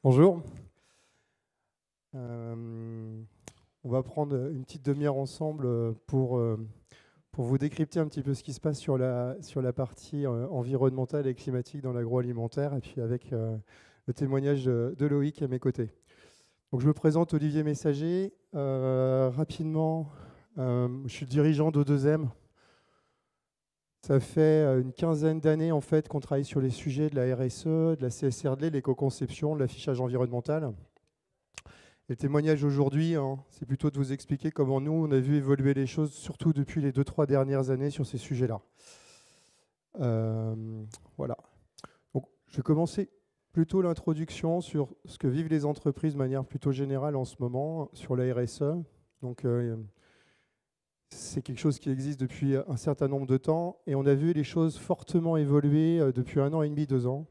Bonjour. On va prendre une petite demi-heure ensemble pour vous décrypter un petit peu ce qui se passe sur la partie environnementale et climatique dans l'agroalimentaire, et puis avec le témoignage de Loïc à mes côtés. Donc, je me présente, Olivier Messager. Rapidement, je suis dirigeant d'O2M. Ça fait une quinzaine d'années en fait qu'on travaille sur les sujets de la RSE, de la CSRD, de l'éco-conception, de l'affichage environnemental. Et le témoignage aujourd'hui, c'est plutôt de vous expliquer comment nous, on a vu évoluer les choses, surtout depuis les 2-3 dernières années sur ces sujets-là. Voilà. Donc, je vais commencer plutôt l'introduction sur ce que vivent les entreprises de manière plutôt générale en ce moment sur la RSE. Donc, c'est quelque chose qui existe depuis un certain nombre de temps et on a vu les choses fortement évoluer depuis 1 an et demi, 2 ans.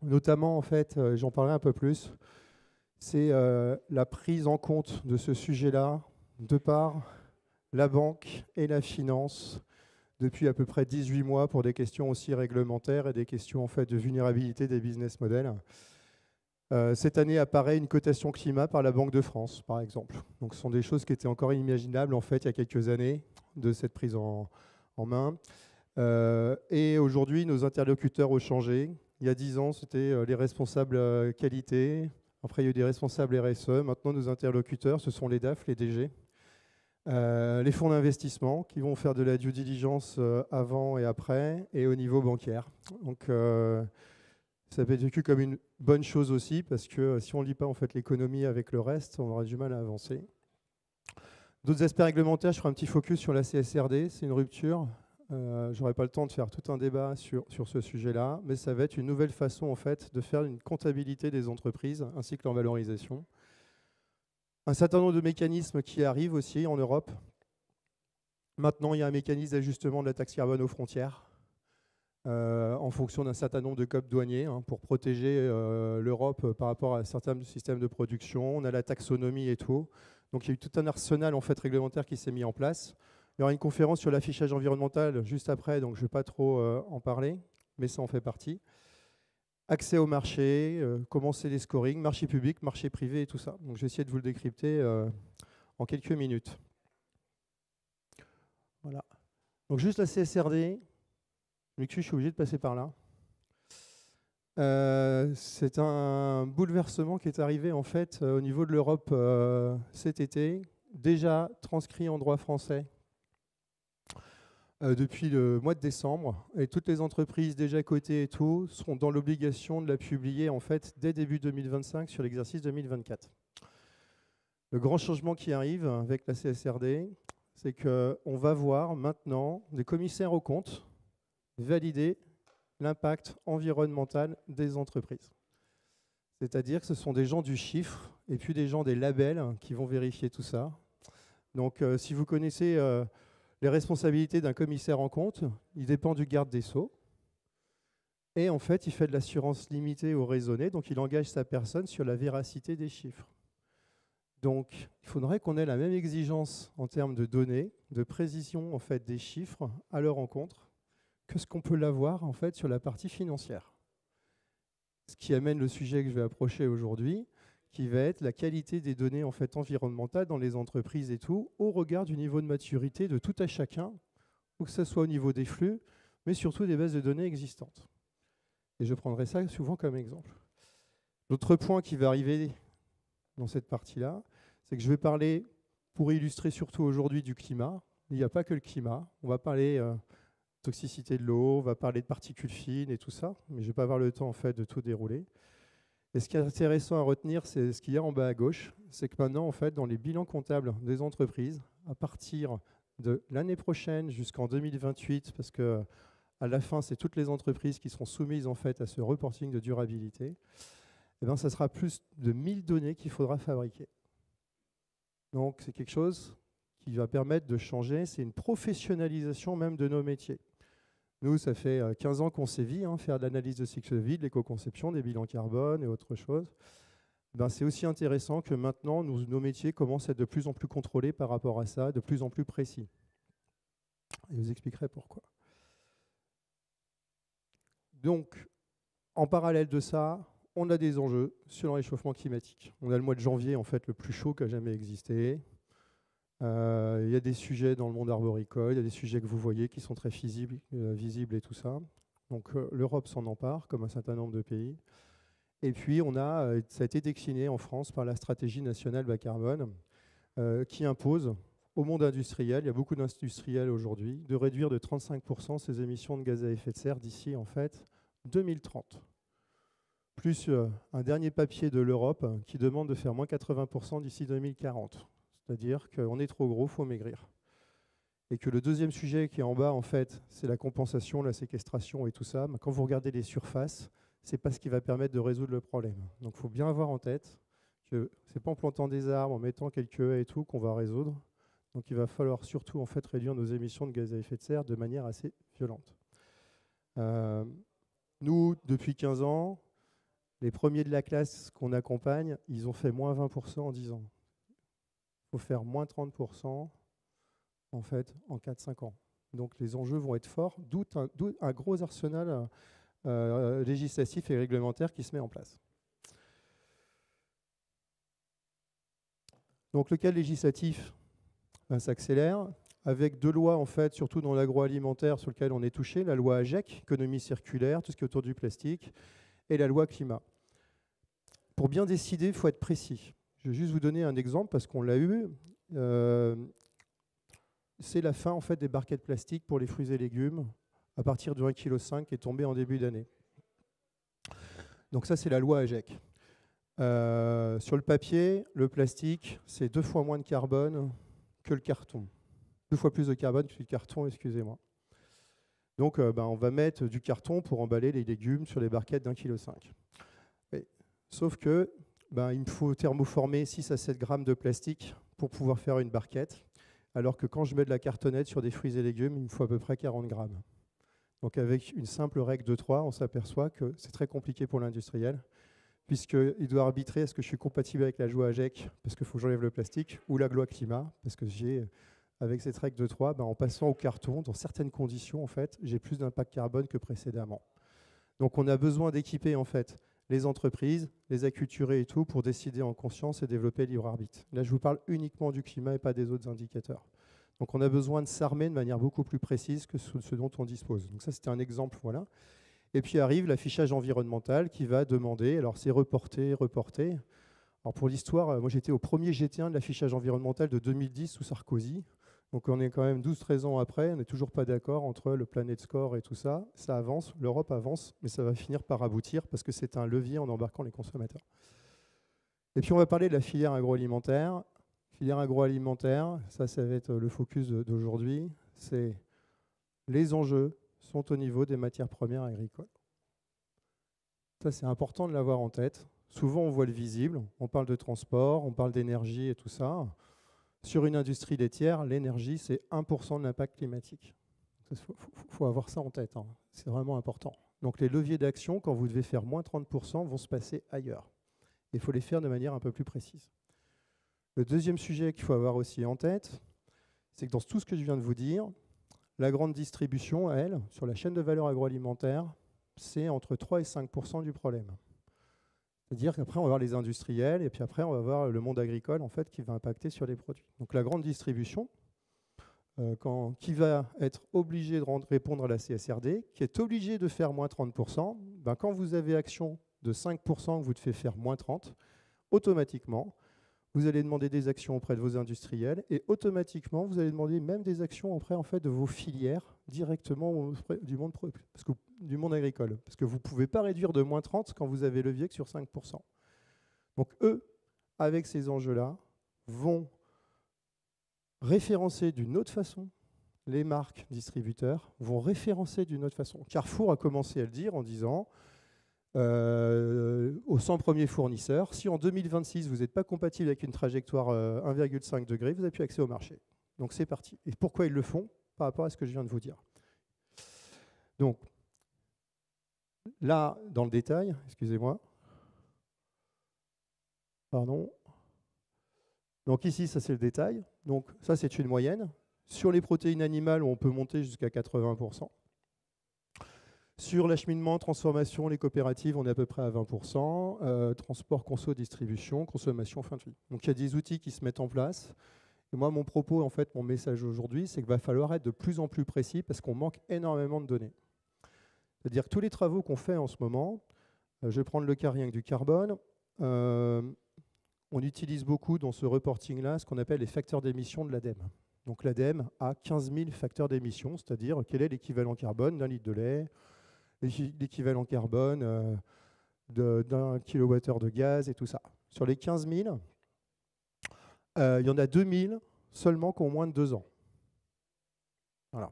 Notamment, en fait, j'en parlerai un peu plus, c'est la prise en compte de ce sujet-là de par la banque et la finance depuis à peu près 18 mois pour des questions aussi réglementaires et des questions en fait, de vulnérabilité des business models. Cette année apparaît une cotation climat par la Banque de France, par exemple. Donc, ce sont des choses qui étaient encore inimaginables en fait, il y a quelques années de cette prise en main. Et aujourd'hui, nos interlocuteurs ont changé. Il y a 10 ans, c'était les responsables qualité. Après, il y a eu des responsables RSE. Maintenant, nos interlocuteurs, ce sont les DAF, les DG, les fonds d'investissement qui vont faire de la due diligence avant et après, et au niveau bancaire. Donc, ça peut être vécu comme une bonne chose aussi, parce que si on ne lit pas en fait, l'économie avec le reste, on aura du mal à avancer. D'autres aspects réglementaires, je ferai un petit focus sur la CSRD. C'est une rupture. Je n'aurai pas le temps de faire tout un débat sur ce sujet-là, mais ça va être une nouvelle façon en fait, de faire une comptabilité des entreprises ainsi que leur valorisation. Un certain nombre de mécanismes qui arrivent aussi en Europe. Maintenant, il y a un mécanisme d'ajustement de la taxe carbone aux frontières en fonction d'un certain nombre de codes douaniers pour protéger l'Europe par rapport à certains systèmes de production. On a la taxonomie et tout. Donc il y a eu tout un arsenal en fait, réglementaire qui s'est mis en place. Il y aura une conférence sur l'affichage environnemental juste après, donc je ne vais pas trop en parler, mais ça en fait partie. Accès au marché, commencer les scorings, marché public, marché privé et tout ça. Donc je vais essayer de vous le décrypter en quelques minutes. Voilà. Donc juste la CSRD. Je suis obligé de passer par là. C'est un bouleversement qui est arrivé en fait au niveau de l'Europe cet été, déjà transcrit en droit français depuis le mois de décembre. Et toutes les entreprises déjà cotées et tout seront dans l'obligation de la publier en fait dès début 2025 sur l'exercice 2024. Le grand changement qui arrive avec la CSRD, c'est qu'on va voir maintenant des commissaires aux comptes valider l'impact environnemental des entreprises. C'est-à-dire que ce sont des gens du chiffre et puis des gens des labels qui vont vérifier tout ça. Donc, si vous connaissez les responsabilités d'un commissaire en compte, il dépend du garde des Sceaux. Et en fait, il fait de l'assurance limitée ou raisonnée, donc il engage sa personne sur la véracité des chiffres. Donc, il faudrait qu'on ait la même exigence en termes de données, de précision en fait, des chiffres à leur encontre, que ce qu'on peut l'avoir en fait, sur la partie financière. Ce qui amène le sujet que je vais approcher aujourd'hui, qui va être la qualité des données en fait, environnementales dans les entreprises et tout, au regard du niveau de maturité de tout à chacun, ou que ce soit au niveau des flux, mais surtout des bases de données existantes. Et je prendrai ça souvent comme exemple. L'autre point qui va arriver dans cette partie-là, c'est que je vais parler, pour illustrer surtout aujourd'hui, du climat. Il n'y a pas que le climat. On va parler toxicité de l'eau, on va parler de particules fines et tout ça, mais je ne vais pas avoir le temps en fait, de tout dérouler. Et ce qui est intéressant à retenir, c'est ce qu'il y a en bas à gauche, c'est que maintenant, en fait, dans les bilans comptables des entreprises, à partir de l'année prochaine jusqu'en 2028, parce que à la fin, c'est toutes les entreprises qui seront soumises en fait, à ce reporting de durabilité, eh bien, ça sera plus de 1000 données qu'il faudra fabriquer. Donc, c'est quelque chose qui va permettre de changer, c'est une professionnalisation même de nos métiers. Nous, ça fait 15 ans qu'on sévit, faire de l'analyse de cycle de vie, de l'éco-conception, des bilans carbone et autre chose. Ben, c'est aussi intéressant que maintenant, nos métiers commencent à être de plus en plus contrôlés par rapport à ça, de plus en plus précis. Et je vous expliquerai pourquoi. Donc, en parallèle de ça, on a des enjeux sur le réchauffement climatique. On a le mois de janvier, en fait, le plus chaud qui a jamais existé. Il y a des sujets dans le monde arboricole, il y a des sujets que vous voyez qui sont très visibles et tout ça. Donc l'Europe s'en empare, comme un certain nombre de pays. Et puis ça a été décliné en France par la stratégie nationale bas carbone, qui impose au monde industriel, il y a beaucoup d'industriels aujourd'hui, de réduire de 35% ses émissions de gaz à effet de serre d'ici en fait 2030. Plus un dernier papier de l'Europe qui demande de faire moins 80% d'ici 2040. C'est-à-dire qu'on est trop gros, il faut maigrir. Et que le deuxième sujet qui est en bas, en fait, c'est la compensation, la séquestration et tout ça. Mais quand vous regardez les surfaces, ce n'est pas ce qui va permettre de résoudre le problème. Donc il faut bien avoir en tête que ce n'est pas en plantant des arbres, en mettant quelques haies et tout qu'on va résoudre. Donc il va falloir surtout en fait, réduire nos émissions de gaz à effet de serre de manière assez violente. Nous, depuis 15 ans, les premiers de la classe qu'on accompagne, ils ont fait moins 20% en 10 ans. Il faut faire moins 30% en fait, en 4-5 ans. Donc les enjeux vont être forts, d'où un gros arsenal législatif et réglementaire qui se met en place. Donc le cadre législatif s'accélère avec deux lois, en fait, surtout dans l'agroalimentaire sur lequel on est touché, la loi AGEC, économie circulaire, tout ce qui est autour du plastique, et la loi climat. Pour bien décider, il faut être précis. Je vais juste vous donner un exemple parce qu'on l'a eu. C'est la fin en fait, des barquettes plastiques pour les fruits et légumes à partir de 1,5 kg qui est tombé en début d'année. Donc ça, c'est la loi AGEC. Sur le papier, le plastique, c'est 2 fois moins de carbone que le carton. 2 fois plus de carbone que le carton, excusez-moi. Donc on va mettre du carton pour emballer les légumes sur les barquettes d'1,5 kg. Sauf que il me faut thermoformer 6 à 7 grammes de plastique pour pouvoir faire une barquette, alors que quand je mets de la cartonnette sur des fruits et légumes, il me faut à peu près 40 grammes. Donc avec une simple règle de 3, on s'aperçoit que c'est très compliqué pour l'industriel, puisqu'il doit arbitrer est-ce que je suis compatible avec la loi AGEC, parce qu'il faut que j'enlève le plastique, ou la loi climat, parce que avec cette règle de 3, en passant au carton, dans certaines conditions, en fait, j'ai plus d'impact carbone que précédemment. Donc on a besoin d'équiper en fait, les entreprises, les acculturés et tout, pour décider en conscience et développer le libre arbitre. Là, je vous parle uniquement du climat et pas des autres indicateurs. Donc on a besoin de s'armer de manière beaucoup plus précise que ce dont on dispose. Donc ça, c'était un exemple, voilà. Et puis arrive l'affichage environnemental qui va demander, alors c'est reporté. Alors pour l'histoire, moi j'étais au premier GT1 de l'affichage environnemental de 2010 sous Sarkozy. Donc on est quand même 12-13 ans après, on n'est toujours pas d'accord entre le Planet Score et tout ça. Ça avance, l'Europe avance, mais ça va finir par aboutir parce que c'est un levier en embarquant les consommateurs. Et puis on va parler de la filière agroalimentaire. Filière agroalimentaire, ça va être le focus d'aujourd'hui. C'est les enjeux sont au niveau des matières premières agricoles. Ça, c'est important de l'avoir en tête. Souvent, on voit le visible. On parle de transport, on parle d'énergie et tout ça. Sur une industrie laitière, l'énergie, c'est 1% de l'impact climatique. Il faut avoir ça en tête. Hein. C'est vraiment important. Donc, les leviers d'action, quand vous devez faire moins 30%, vont se passer ailleurs. Il faut les faire de manière un peu plus précise. Le deuxième sujet qu'il faut avoir aussi en tête, c'est que dans tout ce que je viens de vous dire, la grande distribution, elle, sur la chaîne de valeur agroalimentaire, c'est entre 3 et 5% du problème. C'est-à-dire qu'après, on va voir les industriels, et puis après, on va voir le monde agricole, en fait, qui va impacter sur les produits. Donc la grande distribution, qui va être obligée de répondre à la CSRD, qui est obligée de faire moins 30%, quand vous avez action de 5% que vous devez faire moins 30%, automatiquement, vous allez demander des actions auprès de vos industriels et automatiquement, vous allez demander même des actions auprès en fait, de vos filières directement auprès du monde agricole. Parce que vous ne pouvez pas réduire de moins 30 quand vous avez levier que sur 5%. Donc eux, avec ces enjeux-là, vont référencer d'une autre façon les marques distributeurs, vont référencer d'une autre façon. Carrefour a commencé à le dire en disant aux 100 premiers fournisseurs, si en 2026 vous n'êtes pas compatible avec une trajectoire 1,5 degré, vous n'avez plus accès au marché. Donc c'est parti. Et pourquoi ils le font? Par rapport à ce que je viens de vous dire. Donc là, dans le détail, excusez-moi. Pardon. Donc ici, ça c'est le détail. Donc ça c'est une moyenne. Sur les protéines animales, on peut monter jusqu'à 80%. Sur l'acheminement, transformation, les coopératives, on est à peu près à 20%. Transport, conso, distribution, consommation, fin de vie. Donc il y a des outils qui se mettent en place. Et moi, mon propos, en fait, mon message aujourd'hui, c'est qu'il va falloir être de plus en plus précis parce qu'on manque énormément de données. C'est-à-dire que tous les travaux qu'on fait en ce moment, je vais prendre le cas rien que du carbone, on utilise beaucoup dans ce reporting-là ce qu'on appelle les facteurs d'émission de l'ADEME. Donc l'ADEME a 15 000 facteurs d'émission, c'est-à-dire quel est l'équivalent carbone d'un litre de lait, l'équivalent carbone d'un kilowattheure de gaz et tout ça. Sur les 15 000, il y en a 2 000 seulement qui ont moins de 2 ans. Voilà.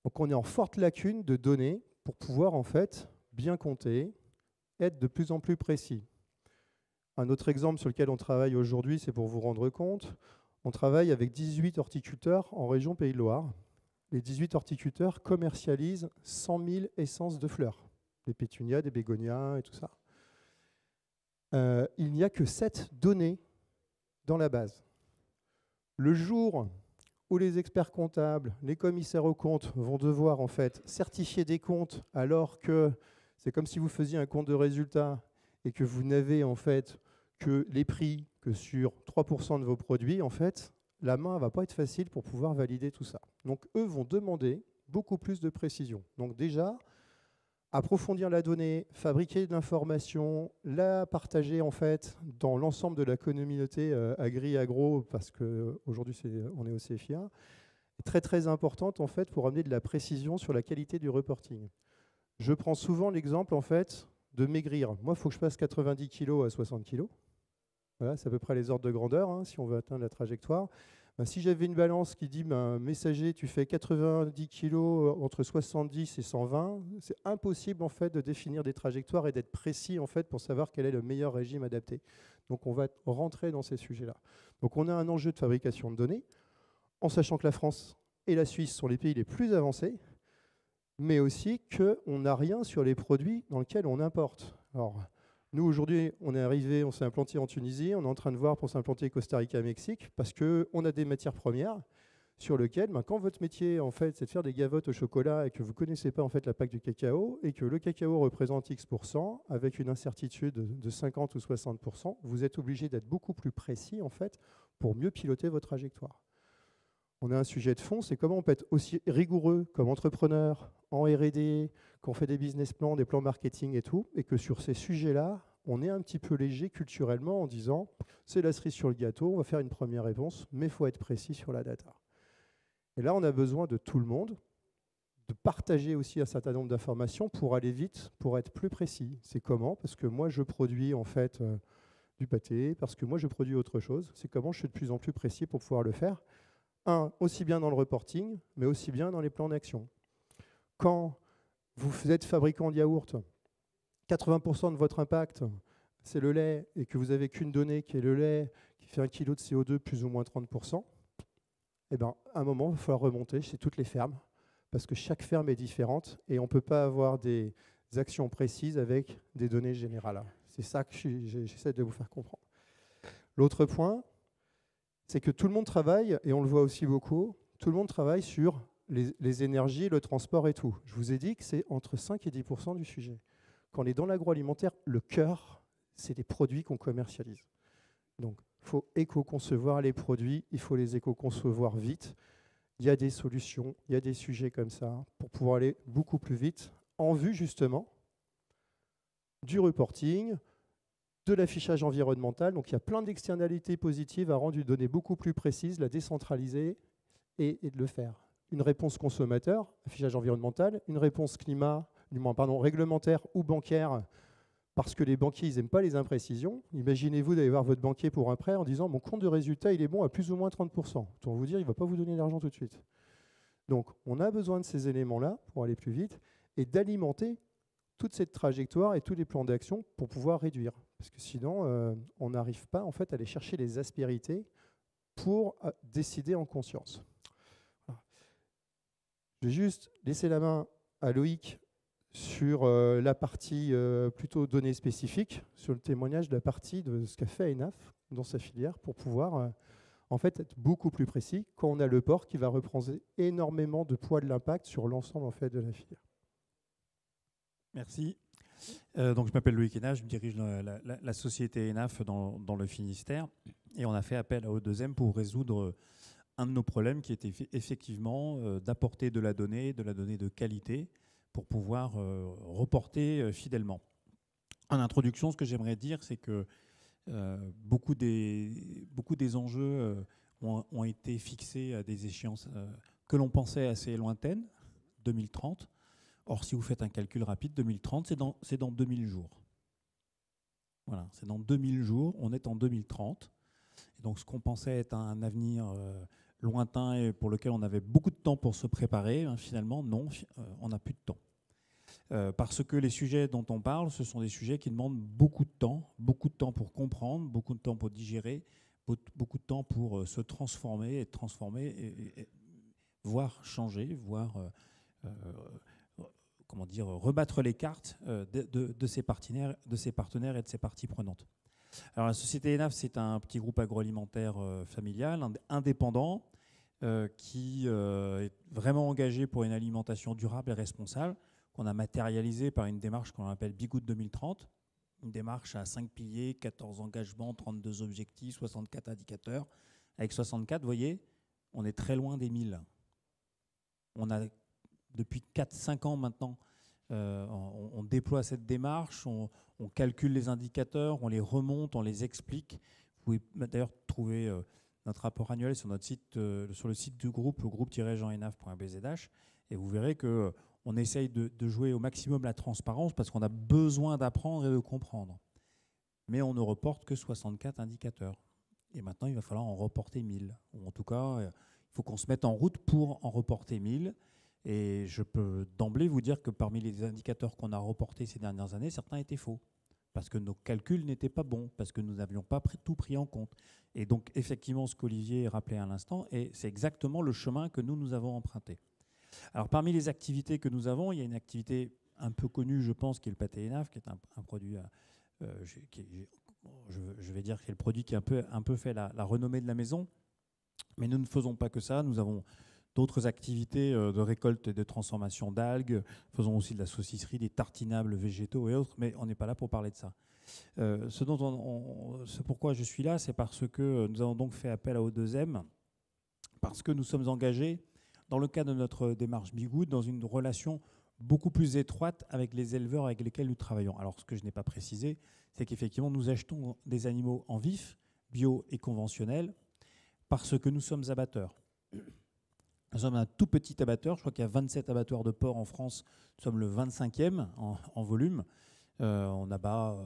Donc on est en forte lacune de données pour pouvoir en fait bien compter, être de plus en plus précis. Un autre exemple sur lequel on travaille aujourd'hui, c'est pour vous rendre compte, on travaille avec 18 horticulteurs en région Pays de Loire. Les 18 horticulteurs commercialisent 100 000 essences de fleurs, des pétunias, des bégonias et tout ça. Il n'y a que 7 données dans la base. Le jour où les experts comptables, les commissaires aux comptes vont devoir en fait certifier des comptes alors que c'est comme si vous faisiez un compte de résultat et que vous n'avez en fait que les prix que sur 3% de vos produits, en fait, la main ne va pas être facile pour pouvoir valider tout ça. Donc eux vont demander beaucoup plus de précision. Donc déjà, approfondir la donnée, fabriquer de l'information, la partager en fait dans l'ensemble de la communauté agri-agro, parce qu'aujourd'hui on est au CFIA, est très très importante en fait pour amener de la précision sur la qualité du reporting. Je prends souvent l'exemple en fait de maigrir. Moi, il faut que je passe 90 kg à 60 kg. Voilà, c'est à peu près les ordres de grandeur hein, si on veut atteindre la trajectoire. Ben, si j'avais une balance qui dit ben, messager, tu fais 90 kg entre 70 et 120, c'est impossible en fait de définir des trajectoires et d'être précis en fait pour savoir quel est le meilleur régime adapté. Donc on va rentrer dans ces sujets-là. Donc on a un enjeu de fabrication de données, en sachant que la France et la Suisse sont les pays les plus avancés, mais aussi qu'on n'a rien sur les produits dans lesquels on importe. Alors, nous, aujourd'hui, on est arrivé, on s'est implanté en Tunisie, on est en train de voir pour s'implanter Costa Rica, Mexique, parce qu'on a des matières premières sur lesquelles, ben, quand votre métier, en fait, c'est de faire des gavottes au chocolat et que vous ne connaissez pas, en fait, la PAC du cacao, et que le cacao représente X%, avec une incertitude de 50 ou 60%, vous êtes obligé d'être beaucoup plus précis, en fait, pour mieux piloter votre trajectoire. On a un sujet de fond, c'est comment on peut être aussi rigoureux comme entrepreneur, en R&D, qu'on fait des business plans, des plans marketing et tout, et que sur ces sujets-là, on est un petit peu léger culturellement en disant c'est la cerise sur le gâteau, on va faire une première réponse, mais il faut être précis sur la data. Et là, on a besoin de tout le monde, de partager aussi un certain nombre d'informations pour aller vite, pour être plus précis. C'est comment? Parce que moi, je produis en fait du pâté, parce que moi, je produis autre chose. C'est comment je suis de plus en plus précis pour pouvoir le faire. Aussi bien dans le reporting, mais aussi bien dans les plans d'action. Quand vous êtes fabricant de yaourt, 80% de votre impact, c'est le lait, et que vous n'avez qu'une donnée qui est le lait, qui fait 1 kg de CO2 plus ou moins 30%, eh ben, à un moment, il va falloir remonter chez toutes les fermes, parce que chaque ferme est différente, et on ne peut pas avoir des actions précises avec des données générales. C'est ça que j'essaie de vous faire comprendre. L'autre point, c'est que tout le monde travaille, et on le voit aussi beaucoup, tout le monde travaille sur les énergies, le transport et tout. Je vous ai dit que c'est entre 5 et 10% du sujet. Quand on est dans l'agroalimentaire, le cœur, c'est les produits qu'on commercialise. Donc, il faut éco-concevoir les produits, il faut les éco-concevoir vite. Il y a des solutions, il y a des sujets comme ça pour pouvoir aller beaucoup plus vite en vue justement du reporting, de l'affichage environnemental. Donc il y a plein d'externalités positives à rendre une donnée beaucoup plus précise, la décentraliser et de le faire. Une réponse consommateur, affichage environnemental, une réponse climat, réglementaire ou bancaire, parce que les banquiers, ils n'aiment pas les imprécisions. Imaginez-vous d'aller voir votre banquier pour un prêt en disant « mon compte de résultat, il est bon à plus ou moins 30%. » Autant vous dire, il ne va pas vous donner l'argent tout de suite. Donc on a besoin de ces éléments-là pour aller plus vite et d'alimenter toute cette trajectoire et tous les plans d'action pour pouvoir réduire. Parce que sinon, on n'arrive pas en fait, à aller chercher les aspérités pour décider en conscience. Voilà. Je vais juste laisser la main à Loïc sur la partie plutôt données spécifiques, sur le témoignage de la partie de ce qu'a fait ENAF dans sa filière pour pouvoir en fait être beaucoup plus précis quand on a le port qui va reprendre énormément de poids de l'impact sur l'ensemble en fait, de la filière. Merci. Donc, je m'appelle Loïc Hénat, je dirige la société ENAF dans le Finistère. Et on a fait appel à O2M pour résoudre un de nos problèmes qui était effectivement d'apporter de la donnée de qualité pour pouvoir reporter fidèlement. En introduction, ce que j'aimerais dire, c'est que beaucoup des enjeux ont été fixés à des échéances que l'on pensait assez lointaines, 2030. Or, si vous faites un calcul rapide, 2030, c'est dans 2000 jours. Voilà, c'est dans 2000 jours, on est en 2030. Et donc, ce qu'on pensait être un avenir lointain et pour lequel on avait beaucoup de temps pour se préparer, finalement, non, on n'a plus de temps. Parce que les sujets dont on parle, ce sont des sujets qui demandent beaucoup de temps pour comprendre, beaucoup de temps pour digérer, beaucoup de temps pour se transformer et voire changer, voire rebattre les cartes de ses partenaires et de ses parties prenantes. Alors la société ENAF, c'est un petit groupe agroalimentaire familial, indépendant, qui est vraiment engagé pour une alimentation durable et responsable, qu'on a matérialisé par une démarche qu'on appelle Bigoud 2030, une démarche à 5 piliers, 14 engagements, 32 objectifs, 64 indicateurs. Avec 64, vous voyez, on est très loin des 1000. On a, depuis 4-5 ans maintenant, on déploie cette démarche, on calcule les indicateurs, on les remonte, on les explique. Vous pouvez d'ailleurs trouver notre rapport annuel sur notre site, sur le site du groupe, le groupe-genenaf.bzh, et vous verrez que on essaye de jouer au maximum la transparence parce qu'on a besoin d'apprendre et de comprendre. Mais on ne reporte que 64 indicateurs. Et maintenant, il va falloir en reporter 1000. Ou en tout cas, il faut qu'on se mette en route pour en reporter 1000. Et je peux d'emblée vous dire que parmi les indicateurs qu'on a reportés ces dernières années, certains étaient faux. Parce que nos calculs n'étaient pas bons, parce que nous n'avions pas tout pris en compte. Et donc, effectivement, ce qu'Olivier rappelait à l'instant, et c'est exactement le chemin que nous avons emprunté. Alors, parmi les activités que nous avons, il y a une activité un peu connue, je pense, qui est le pâté ENAF, qui est un produit, je vais dire, qui est le produit qui a un peu fait la renommée de la maison. Mais nous ne faisons pas que ça. Nous avons d'autres activités de récolte et de transformation d'algues. Nous faisons aussi de la saucisserie, des tartinables végétaux et autres, mais on n'est pas là pour parler de ça. Ce pourquoi je suis là, c'est parce que nous avons donc fait appel à O2M, parce que nous sommes engagés, dans le cadre de notre démarche Bigoud, dans une relation beaucoup plus étroite avec les éleveurs avec lesquels nous travaillons. Alors, ce que je n'ai pas précisé, c'est qu'effectivement, nous achetons des animaux en vif, bio et conventionnels, parce que nous sommes abatteurs. Nous sommes un tout petit abatteur. Je crois qu'il y a 27 abattoirs de porcs en France. Nous sommes le 25e en volume. On abat,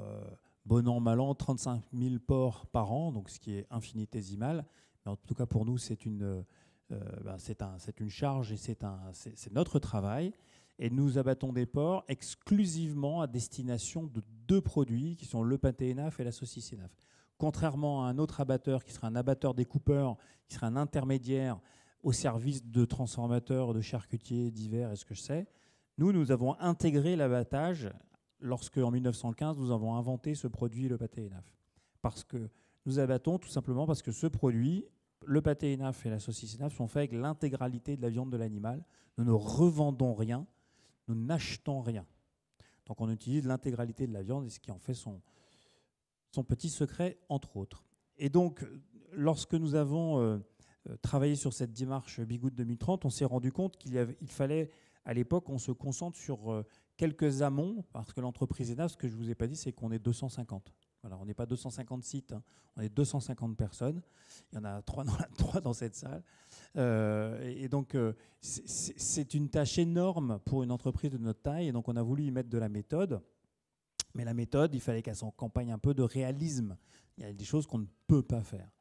bon an, mal an, 35 000 porcs par an, donc ce qui est infinitésimal. Mais en tout cas, pour nous, c'est une charge et c'est notre travail. Et nous abattons des porcs exclusivement à destination de 2 produits qui sont le pâté ENAF et la saucisse ENAF. Contrairement à un autre abatteur qui serait un abatteur découpeur, qui serait un intermédiaire au service de transformateurs, de charcutiers divers et ce que je sais, nous avons intégré l'abattage lorsque, en 1915, nous avons inventé ce produit, le pâté ENAF. Parce que nous abattons tout simplement parce que ce produit, le pâté ENAF et la saucisse ENAF, sont faits avec l'intégralité de la viande de l'animal. Nous ne revendons rien, nous n'achetons rien. Donc on utilise l'intégralité de la viande, et ce qui en fait son petit secret, entre autres. Et donc, lorsque nous avons travaillé sur cette démarche Bigoud 2030, on s'est rendu compte qu'il fallait, à l'époque, on se concentre sur quelques amont, parce que l'entreprise ENAF, ce que je ne vous ai pas dit, c'est qu'on est 250. Voilà, on n'est pas 250 sites, hein, on est 250 personnes. Il y en a 3 dans cette salle. Et donc, c'est une tâche énorme pour une entreprise de notre taille. Et donc, on a voulu y mettre de la méthode. Mais la méthode, il fallait qu'elle s'accompagne un peu de réalisme. Il y a des choses qu'on ne peut pas faire.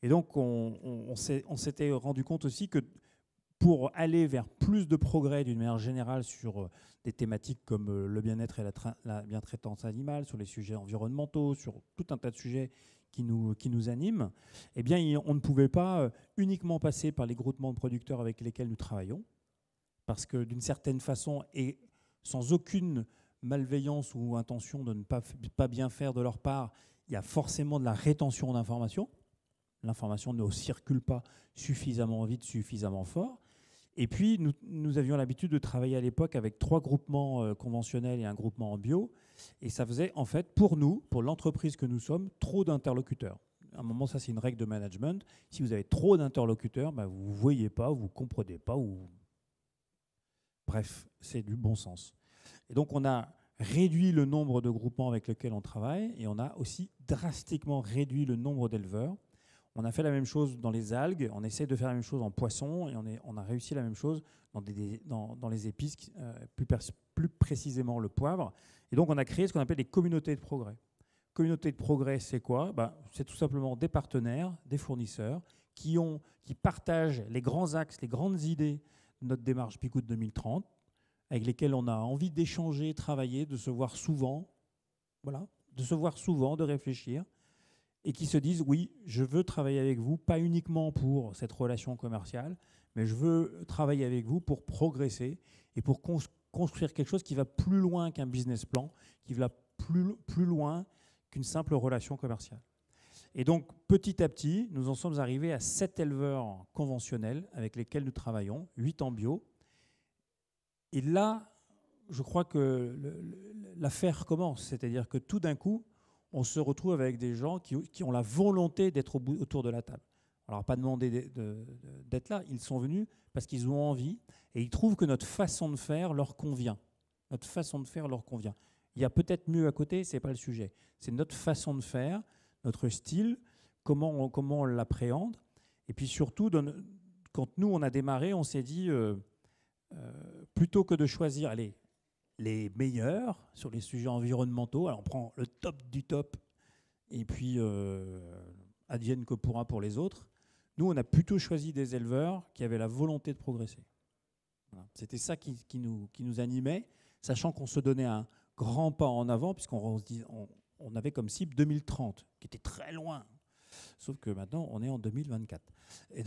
Et donc, on s'était rendu compte aussi que pour aller vers plus de progrès d'une manière générale sur des thématiques comme le bien-être et la bien-traitance animale, sur les sujets environnementaux, sur tout un tas de sujets qui nous animent, eh bien, on ne pouvait pas uniquement passer par les groupements de producteurs avec lesquels nous travaillons, parce que d'une certaine façon, et sans aucune malveillance ou intention de ne pas bien faire de leur part, il y a forcément de la rétention d'informations. L'information ne circule pas suffisamment vite, suffisamment fort. Et puis, nous avions l'habitude de travailler à l'époque avec 3 groupements conventionnels et un groupement en bio. Et ça faisait, en fait, pour nous, pour l'entreprise que nous sommes, trop d'interlocuteurs. À un moment, ça, c'est une règle de management. Si vous avez trop d'interlocuteurs, ben, vous ne voyez pas, vous ne comprenez pas. Bref, c'est du bon sens. Et donc, on a réduit le nombre de groupements avec lesquels on travaille et on a aussi drastiquement réduit le nombre d'éleveurs. On a fait la même chose dans les algues, on essaie de faire la même chose en poisson et on a réussi la même chose dans les épices, plus précisément le poivre. Et donc on a créé ce qu'on appelle des communautés de progrès. Communauté de progrès, c'est quoi? C'est tout simplement des partenaires, des fournisseurs qui partagent les grands axes, les grandes idées de notre démarche Picoute 2030, avec lesquels on a envie d'échanger, travailler, de se voir souvent, voilà, de réfléchir, et qui se disent, oui, je veux travailler avec vous, pas uniquement pour cette relation commerciale, mais je veux travailler avec vous pour progresser et pour construire quelque chose qui va plus loin qu'un business plan, qui va plus loin qu'une simple relation commerciale. Et donc, petit à petit, nous en sommes arrivés à 7 éleveurs conventionnels avec lesquels nous travaillons, 8 en bio. Et là, je crois que l'affaire commence, c'est-à-dire que tout d'un coup, on se retrouve avec des gens qui ont la volonté d'être autour de la table. On ne leur a pas demandé d'être là, ils sont venus parce qu'ils ont envie et ils trouvent que notre façon de faire leur convient. Notre façon de faire leur convient. Il y a peut-être mieux à côté, ce n'est pas le sujet. C'est notre façon de faire, notre style, comment on l'appréhende. Et puis surtout, quand nous, on a démarré, on s'est dit, plutôt que de choisir les meilleurs sur les sujets environnementaux, alors on prend le top du top et puis advienne que pourra pour les autres. Nous, on a plutôt choisi des éleveurs qui avaient la volonté de progresser. Voilà. C'était ça qui nous animait, sachant qu'on se donnait un grand pas en avant, puisqu'on avait comme cible 2030, qui était très loin. Sauf que maintenant, on est en 2024. Et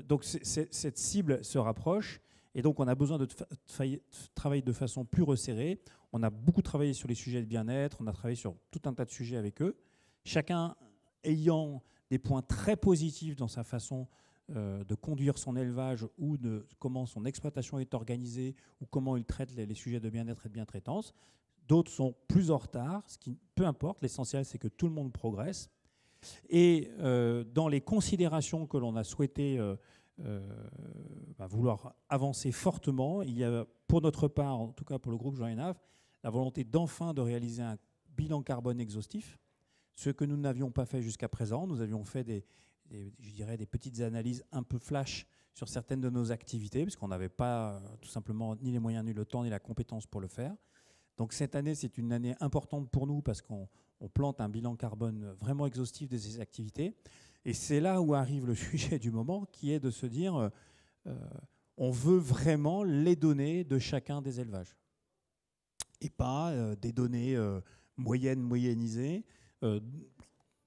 donc cette cible se rapproche. Et donc, on a besoin de travailler de façon plus resserrée. On a beaucoup travaillé sur les sujets de bien-être. On a travaillé sur tout un tas de sujets avec eux. Chacun ayant des points très positifs dans sa façon de conduire son élevage ou de comment son exploitation est organisée ou comment il traite les sujets de bien-être et de bien-traitance. D'autres sont plus en retard, ce qui, peu importe. L'essentiel, c'est que tout le monde progresse. Et dans les considérations que l'on a souhaité vouloir avancer fortement, il y a pour notre part, en tout cas pour le groupe Jean Henaf, la volonté d'enfin de réaliser un bilan carbone exhaustif, ce que nous n'avions pas fait jusqu'à présent. Nous avions fait des petites analyses un peu flash sur certaines de nos activités, parce qu'on n'avait pas tout simplement ni les moyens, ni le temps, ni la compétence pour le faire. Donc cette année, c'est une année importante pour nous parce qu'on plante un bilan carbone vraiment exhaustif de ces activités. Et c'est là où arrive le sujet du moment, qui est de se dire on veut vraiment les données de chacun des élevages. Et pas des données moyennisées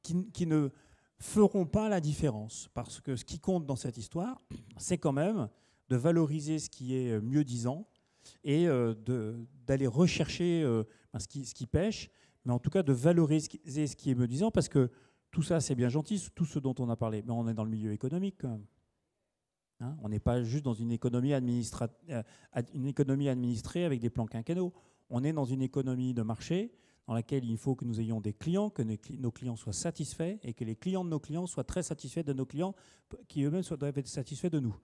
qui ne feront pas la différence. Parce que ce qui compte dans cette histoire, c'est quand même de valoriser ce qui est mieux-disant et d'aller rechercher ce qui pêche, mais en tout cas de valoriser ce qui est mieux-disant, parce que tout ça, c'est bien gentil, tout ce dont on a parlé, mais on est dans le milieu économique quand même. Hein, on n'est pas juste dans une économie administrée avec des plans quinquennaux. On est dans une économie de marché dans laquelle il faut que nous ayons des clients, que nos clients soient satisfaits et que les clients de nos clients soient très satisfaits de nos clients qui eux-mêmes doivent être satisfaits de nous.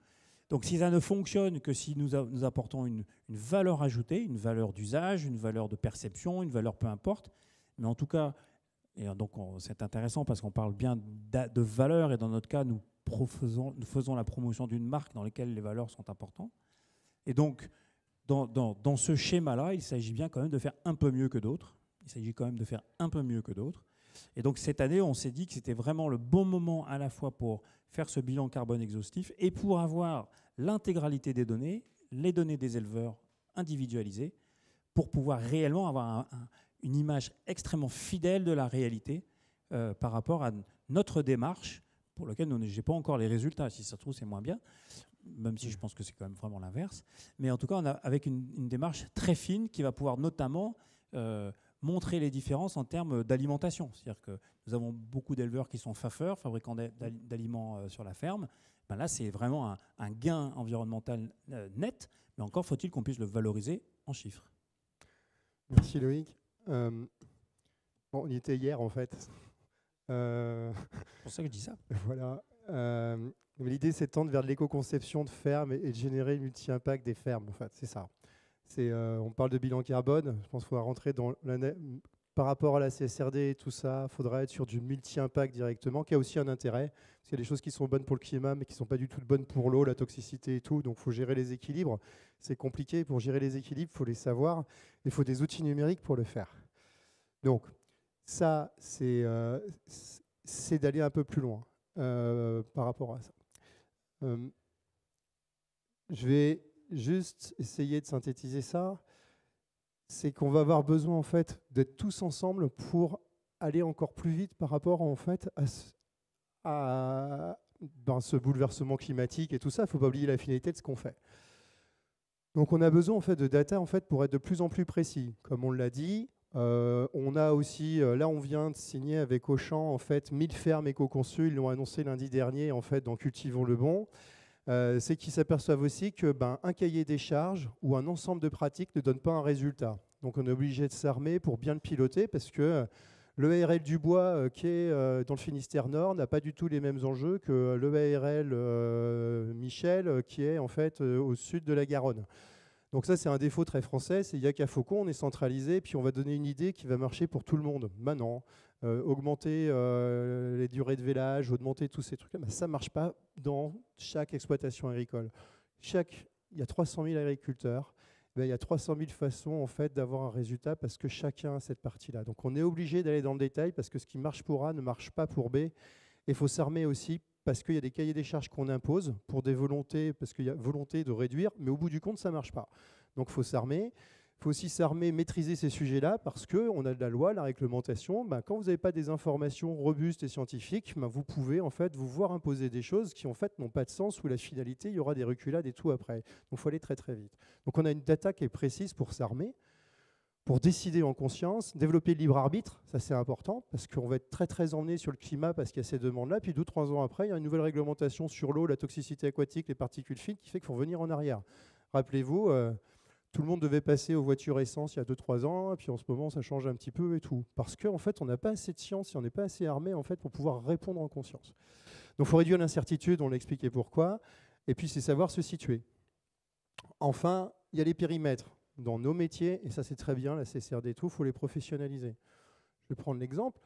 Donc si ça ne fonctionne que si nous apportons une valeur ajoutée, une valeur d'usage, une valeur de perception, une valeur peu importe, mais en tout cas, et donc c'est intéressant parce qu'on parle bien de valeur et dans notre cas, nous faisons la promotion d'une marque dans laquelle les valeurs sont importantes. Et donc, dans ce schéma-là, il s'agit bien quand même de faire un peu mieux que d'autres. Et donc cette année, on s'est dit que c'était vraiment le bon moment à la fois pour faire ce bilan carbone exhaustif et pour avoir l'intégralité des données, les données des éleveurs individualisées, pour pouvoir réellement avoir une image extrêmement fidèle de la réalité par rapport à notre démarche, pour laquelle je n'ai pas encore les résultats. Si ça se trouve, c'est moins bien, même si je pense que c'est quand même vraiment l'inverse. Mais en tout cas, avec une démarche très fine qui va pouvoir notamment montrer les différences en termes d'alimentation. C'est-à-dire que nous avons beaucoup d'éleveurs qui sont faffeurs, fabricants d'aliments sur la ferme. Ben là, c'est vraiment un gain environnemental net, mais encore faut-il qu'on puisse le valoriser en chiffres. Merci Loïc. Bon, on y était hier en fait. C'est pour ça que je dis ça. Voilà. Mais l'idée, c'est de tendre vers de l'éco-conception de fermes et de générer le multi-impact des fermes. En fait, c'est ça. On parle de bilan carbone. Je pense qu'il faut rentrer dans par rapport à la CSRD et tout ça, il faudra être sur du multi-impact directement, qui a aussi un intérêt. Parce qu'il y a des choses qui sont bonnes pour le climat, mais qui ne sont pas du tout bonnes pour l'eau, la toxicité et tout. Donc, il faut gérer les équilibres. C'est compliqué. Pour gérer les équilibres, il faut les savoir. Il faut des outils numériques pour le faire. Donc, ça, c'est d'aller un peu plus loin par rapport à ça. Je vais juste essayer de synthétiser ça. C'est qu'on va avoir besoin en fait d'être tous ensemble pour aller encore plus vite par rapport en fait à ce bouleversement climatique et tout ça. Il ne faut pas oublier la finalité de ce qu'on fait. Donc on a besoin en fait de data en fait pour être de plus en plus précis. Comme on l'a dit, on a aussi là on vient de signer avec Auchan en fait 1000 fermes éco-conçues. Ils l'ont annoncé lundi dernier en fait dans Cultivons le Bon. C'est qu'ils s'aperçoivent aussi que un cahier des charges ou un ensemble de pratiques ne donne pas un résultat. Donc on est obligé de s'armer pour bien le piloter parce que le ARL du bois qui est dans le Finistère Nord n'a pas du tout les mêmes enjeux que le ARL Michel qui est en fait au sud de la Garonne. Donc ça c'est un défaut très français, c'est il n'y a qu'à Faucon, on est centralisé, puis on va donner une idée qui va marcher pour tout le monde. Non. Augmenter les durées de vélage, augmenter tous ces trucs-là, ça ne marche pas dans chaque exploitation agricole. Il y a 300 000 agriculteurs, il y a 300 000 façons en fait, d'avoir un résultat parce que chacun a cette partie-là. Donc on est obligé d'aller dans le détail parce que ce qui marche pour A ne marche pas pour B. Et il faut s'armer aussi parce qu'il y a des cahiers des charges qu'on impose pour des volontés, parce qu'il y a volonté de réduire, mais au bout du compte, ça ne marche pas. Donc il faut s'armer. Il faut aussi s'armer, maîtriser ces sujets-là parce qu'on a de la loi, la réglementation. Quand vous n'avez pas des informations robustes et scientifiques, vous pouvez en fait vous voir imposer des choses qui en fait n'ont pas de sens ou la finalité, il y aura des reculades et tout après. Donc il faut aller très très vite. Donc on a une data qui est précise pour s'armer, pour décider en conscience, développer le libre arbitre, ça c'est important parce qu'on va être très très emmené sur le climat parce qu'il y a ces demandes-là. Puis 2-3 ans après, il y a une nouvelle réglementation sur l'eau, la toxicité aquatique, les particules fines qui fait qu'il faut revenir en arrière. Rappelez-vous. Tout le monde devait passer aux voitures essence il y a 2-3 ans, et puis en ce moment, ça change un petit peu et tout. Parce qu'en fait, on n'a pas assez de science et on n'est pas assez armé en fait, pour pouvoir répondre en conscience. Donc, il faut réduire l'incertitude, on l'a expliqué pourquoi. Et puis, c'est savoir se situer. Enfin, il y a les périmètres dans nos métiers, et ça, c'est très bien, la CSRD et tout, il faut les professionnaliser. Je vais prendre l'exemple.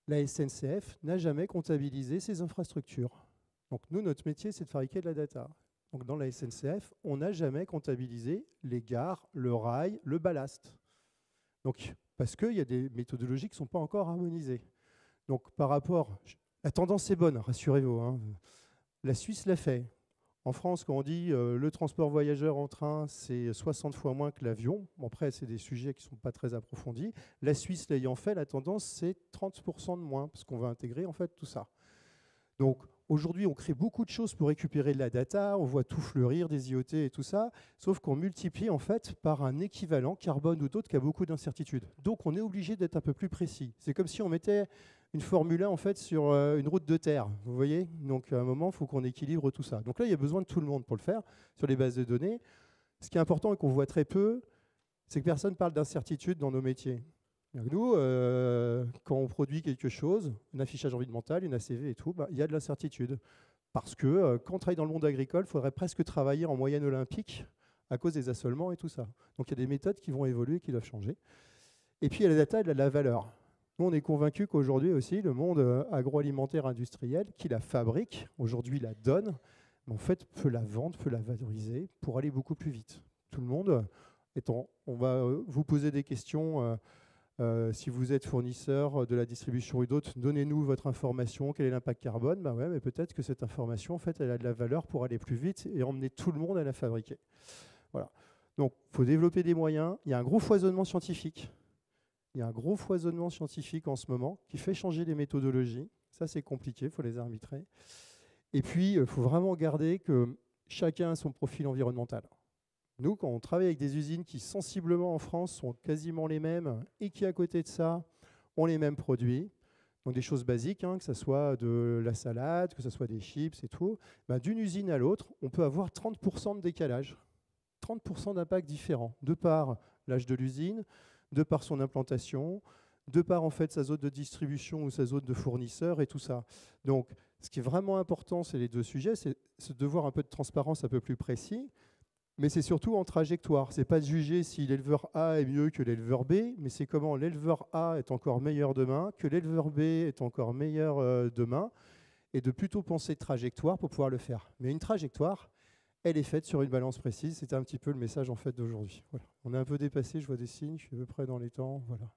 La SNCF n'a jamais comptabilisé ses infrastructures. Donc, nous, notre métier, c'est de fabriquer de la data. Donc dans la SNCF, on n'a jamais comptabilisé les gares, le rail, le ballast. Donc, parce qu'il y a des méthodologies qui ne sont pas encore harmonisées. Donc par rapport, la tendance est bonne, rassurez-vous. Hein. La Suisse l'a fait. En France, quand on dit le transport voyageur en train, c'est 60 fois moins que l'avion. Bon, après, c'est des sujets qui ne sont pas très approfondis. La Suisse l'ayant fait, la tendance, c'est 30% de moins, parce qu'on va intégrer en fait tout ça. Donc, aujourd'hui, on crée beaucoup de choses pour récupérer de la data, on voit tout fleurir, des IoT et tout ça, sauf qu'on multiplie en fait par un équivalent carbone ou d'autres qui a beaucoup d'incertitudes. Donc, on est obligé d'être un peu plus précis. C'est comme si on mettait une Formule 1 en fait, sur une route de terre, vous voyez. Donc, à un moment, il faut qu'on équilibre tout ça. Donc là, il y a besoin de tout le monde pour le faire, sur les bases de données. Ce qui est important et qu'on voit très peu, c'est que personne ne parle d'incertitude dans nos métiers. Nous, quand on produit quelque chose, un affichage environnemental, une ACV et tout, il y a de l'incertitude. Parce que quand on travaille dans le monde agricole, il faudrait presque travailler en moyenne olympique à cause des assolements et tout ça. Donc il y a des méthodes qui vont évoluer, qui doivent changer. Et puis il y a la data et la valeur. Nous, on est convaincus qu'aujourd'hui aussi, le monde agroalimentaire industriel, qui la fabrique, aujourd'hui la donne, en fait, peut la vendre, peut la valoriser pour aller beaucoup plus vite. Tout le monde, on va vous poser des questions. Si vous êtes fournisseur de la distribution ou d'autres, donnez-nous votre information, quel est l'impact carbone. Ouais, mais peut-être que cette information, en fait, elle a de la valeur pour aller plus vite et emmener tout le monde à la fabriquer. Voilà. Donc, il faut développer des moyens. Il y a un gros foisonnement scientifique. Il y a un gros foisonnement scientifique en ce moment qui fait changer les méthodologies. Ça, c'est compliqué, il faut les arbitrer. Et puis, il faut vraiment garder que chacun a son profil environnemental. Nous, quand on travaille avec des usines qui, sensiblement en France, sont quasiment les mêmes et qui, à côté de ça, ont les mêmes produits, donc des choses basiques, hein, que ce soit de la salade, que ce soit des chips et tout, ben, d'une usine à l'autre, on peut avoir 30% de décalage, 30% d'impact différent, de par l'âge de l'usine, de par son implantation, de par en fait sa zone de distribution ou sa zone de fournisseur et tout ça. Donc, ce qui est vraiment important, c'est les deux sujets, c'est de voir un peu de transparence un peu plus précis, mais c'est surtout en trajectoire. Ce n'est pas de juger si l'éleveur A est mieux que l'éleveur B, mais c'est comment l'éleveur A est encore meilleur demain, que l'éleveur B est encore meilleur demain, et de plutôt penser trajectoire pour pouvoir le faire. Mais une trajectoire, elle est faite sur une balance précise. C'était un petit peu le message en fait d'aujourd'hui. Voilà. On est un peu dépassé, je vois des signes, je suis à peu près dans les temps. Voilà.